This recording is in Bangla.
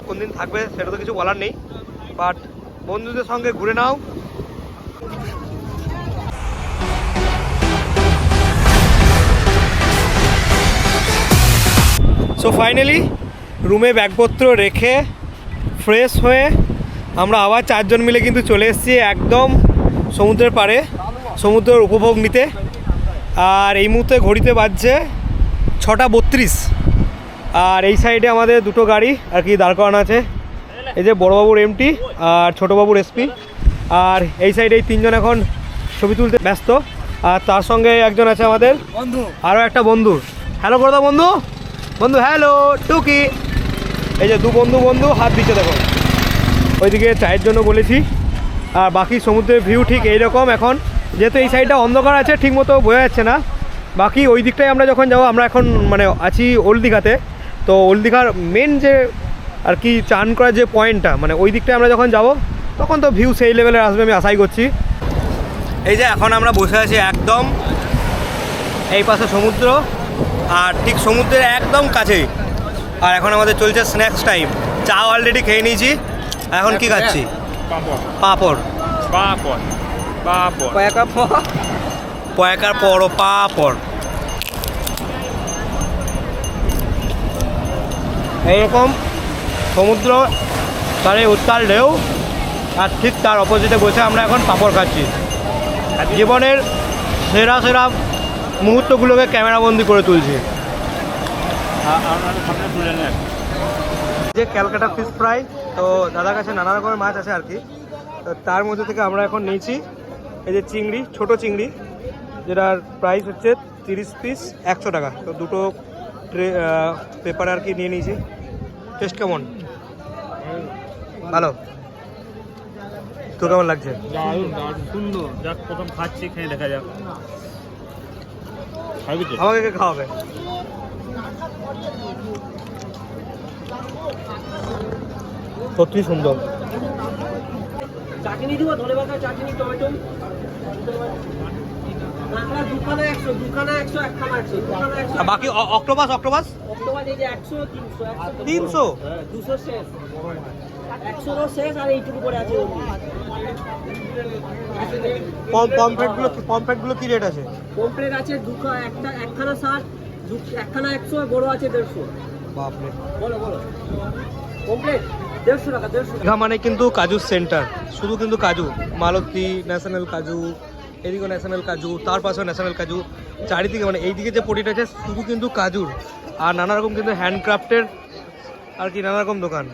কোন দিন থাকবে সেটা তো কিছু বলার নেই, বাট বন্ধুদের সঙ্গে ঘুরে নাও। সো ফাইনালি রুমে ব্যাগপত্র রেখে ফ্রেশ হয়ে আমরা আবার 4 জন মিলে কিন্তু চলে এসেছি একদম সমুদ্রের পাড়ে সমুদ্রের উপভোগ নিতে। আর এই মুহূর্তে ঘড়িতে বাজছে 6:32। আর এই সাইডে আমাদের দুটো গাড়ি আর কি দাঁড় করানো আছে, এই যে বড়বাবুর এমটি আর ছোটোবাবুর এসপি। আর এই সাইডে এই 3 জন এখন ছবি তুলতে ব্যস্ত। আর তার সঙ্গে একজন আছে আমাদের বন্ধু, আরও একটা বন্ধু। হ্যালো করে দাও বন্ধু, বন্ধু হ্যালো টুকি। এই যে দু বন্ধু হাত দিচ্ছে দেখো, ওইদিকে চায়ের জন্য বলেছি। আর বাকি সমুদ্রের ভিউ ঠিক এইরকম। এখন যেহেতু এই সাইডটা অন্ধকার আছে ঠিক মতো বোঝা যাচ্ছে না, বাকি ওই দিকটায় আমরা যখন যাবো, আমরা এখন মানে আছি ওল্ড দীঘাতে, তো ওল্ড দীঘার মেন যে আর কি চান করার যে পয়েন্টটা মানে ওই দিকটায় আমরা যখন যাব তখন তো ভিউ সেই লেভেলের আসবে আমি আশাই করছি। এই যে এখন আমরা বসে আছি একদম এই পাশে সমুদ্র, আর ঠিক সমুদ্রের একদম কাছেই। আর এখন আমাদের চলছে স্ন্যাক্স টাইম। চা অলরেডি খেয়ে নিয়েছি, এখন কি খাচ্ছি? পাঁপড়। পয়াকার পর পাঁপড়। এইরকম সমুদ্র তার উত্তাল ঢেউ, আর ঠিক তার অপোজিটে বসে আমরা এখন পাঁপড় খাচ্ছি। জীবনের সেরা সেরা মুহূর্তগুলোকে ক্যামেরাবন্দি করে তুলছি। যে ক্যালকাটা ফিশ ফ্রাই, তো দাদার কাছে নানা রকমের মাছ আছে আর কি, তো তার মধ্যে থেকে আমরা এখন নিয়েছি এই যে চিংড়ি, ছোট চিংড়ি, যেটার প্রাইস হচ্ছে 30 পিস 100 টাকা। তো দুটো পেপার আর কি নিয়ে নিয়েছি। টেস্ট কেমন? ভালো? তোর কেমন লাগছে? সুন্দর, যাক প্রথম খাচ্ছি, খেয়ে দেখা যাক। আমাকে কে খাওয়াবে? সত্যি সুন্দর। চাটনি দিব, ধনেপাতা চাটনি, টমেটো। বাকি অক্টোপাস অক্টোপাস এই যে 100 300 200 শেষ, 100 শেষ, আর এইটুকু পরে আছে। পমফ্রেটগুলো কি রেট আছে? পমফ্রেট আছে একখানা 60, একখানা 100, বড় আছে 150। বাপরে, বলো পমফ্রেট 150 টাকা। 150 দীঘা মানে কিন্তু কাজুর সেন্টার, শুধু কিন্তু কাজু। মালতী ন্যাশনাল কাজু, এদিকে ন্যাশনাল কাজু, তার পাশেও ন্যাশনাল কাজু, চারিদিকে মানে এইদিকে যে পটিটা আছে শুধু কিন্তু কাজুর। আর নানা রকম কিন্তু হ্যান্ডক্রাফটের আর কি নানা রকম দোকান।